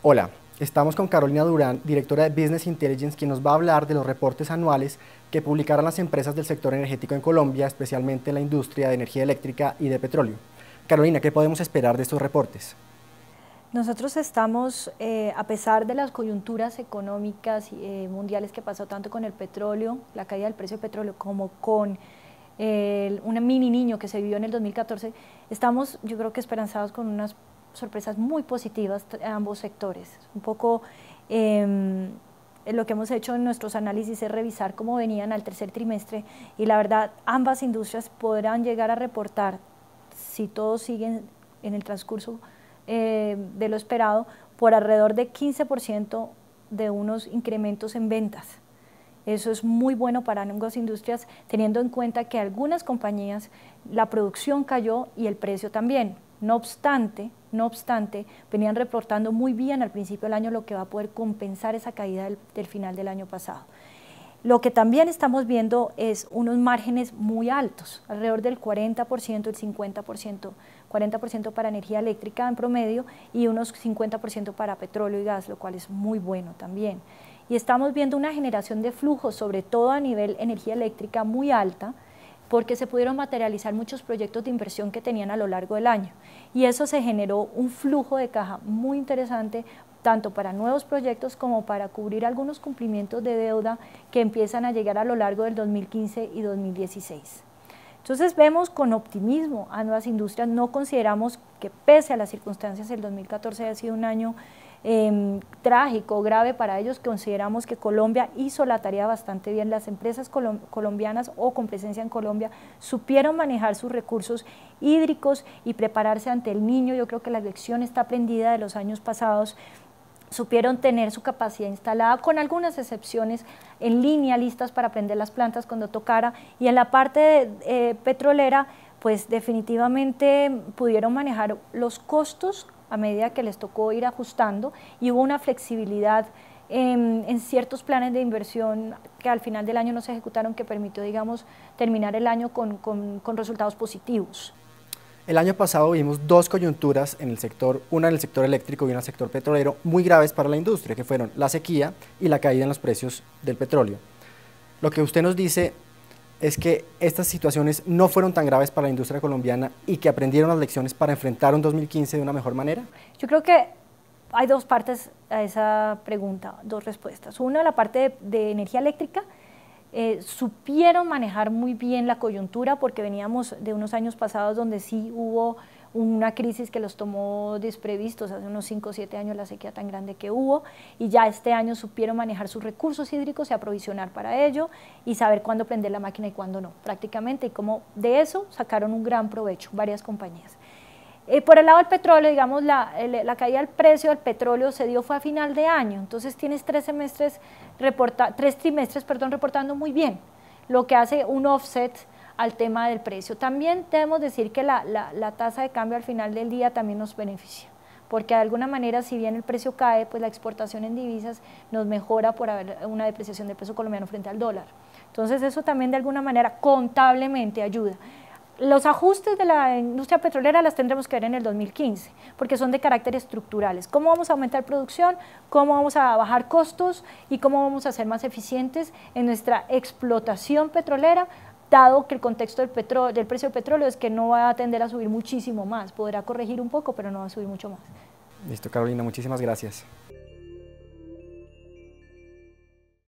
Hola, estamos con Carolina Durán, directora de Business Intelligence, quien nos va a hablar de los reportes anuales que publicarán las empresas del sector energético en Colombia, especialmente en la industria de energía eléctrica y de petróleo. Carolina, ¿qué podemos esperar de estos reportes? Nosotros estamos, a pesar de las coyunturas económicas mundiales que pasó tanto con el petróleo, la caída del precio del petróleo, como con un mini niño que se vivió en el 2014, estamos, yo creo que esperanzados con unas sorpresas muy positivas en ambos sectores. Un poco lo que hemos hecho en nuestros análisis es revisar cómo venían al tercer trimestre y la verdad ambas industrias podrán llegar a reportar, si todos siguen en el transcurso de lo esperado, por alrededor de 15% de unos incrementos en ventas. Eso es muy bueno para ambas industrias, teniendo en cuenta que algunas compañías la producción cayó y el precio también. No obstante, venían reportando muy bien al principio del año, lo que va a poder compensar esa caída del final del año pasado. Lo que también estamos viendo es unos márgenes muy altos, alrededor del 40%, el 50%, 40% para energía eléctrica en promedio y unos 50% para petróleo y gas, lo cual es muy bueno también. Y estamos viendo una generación de flujos, sobre todo a nivel energía eléctrica, muy alta, porque se pudieron materializar muchos proyectos de inversión que tenían a lo largo del año. Y eso se generó un flujo de caja muy interesante, tanto para nuevos proyectos como para cubrir algunos cumplimientos de deuda que empiezan a llegar a lo largo del 2015 y 2016. Entonces vemos con optimismo a nuevas industrias, no consideramos que pese a las circunstancias el 2014 haya sido un año trágico, grave para ellos, consideramos que Colombia hizo la tarea bastante bien, las empresas colombianas o con presencia en Colombia supieron manejar sus recursos hídricos y prepararse ante el niño. Yo creo que la lección está aprendida de los años pasados, supieron tener su capacidad instalada, con algunas excepciones en línea, listas para prender las plantas cuando tocara, y en la parte petrolera, pues definitivamente pudieron manejar los costos a medida que les tocó ir ajustando y hubo una flexibilidad en ciertos planes de inversión que al final del año no se ejecutaron, que permitió, digamos, terminar el año con resultados positivos. El año pasado vimos dos coyunturas en el sector, una en el sector eléctrico y una en el sector petrolero, muy graves para la industria, que fueron la sequía y la caída en los precios del petróleo. Lo que usted nos dice es que estas situaciones no fueron tan graves para la industria colombiana y que aprendieron las lecciones para enfrentar un 2015 de una mejor manera. Yo creo que hay dos partes a esa pregunta, dos respuestas. Una, la parte de energía eléctrica, supieron manejar muy bien la coyuntura porque veníamos de unos años pasados donde sí hubo una crisis que los tomó desprevistos, hace unos 5 o 7 años la sequía tan grande que hubo, y ya este año supieron manejar sus recursos hídricos y aprovisionar para ello y saber cuándo prender la máquina y cuándo no, prácticamente, y como de eso sacaron un gran provecho varias compañías. Por el lado del petróleo, digamos, la caída del precio del petróleo se dio fue a final de año, entonces tienes tres trimestres reportando muy bien, lo que hace un offset al tema del precio. También debemos decir que la tasa de cambio al final del día también nos beneficia, porque de alguna manera, si bien el precio cae, pues la exportación en divisas nos mejora por haber una depreciación del peso colombiano frente al dólar. Entonces eso también de alguna manera contablemente ayuda. Los ajustes de la industria petrolera las tendremos que ver en el 2015, porque son de carácter estructurales. ¿Cómo vamos a aumentar producción? ¿Cómo vamos a bajar costos? ¿Y cómo vamos a ser más eficientes en nuestra explotación petrolera? Dado que el contexto del precio del petróleo es que no va a tender a subir muchísimo más, podrá corregir un poco, pero no va a subir mucho más. Listo, Carolina, muchísimas gracias.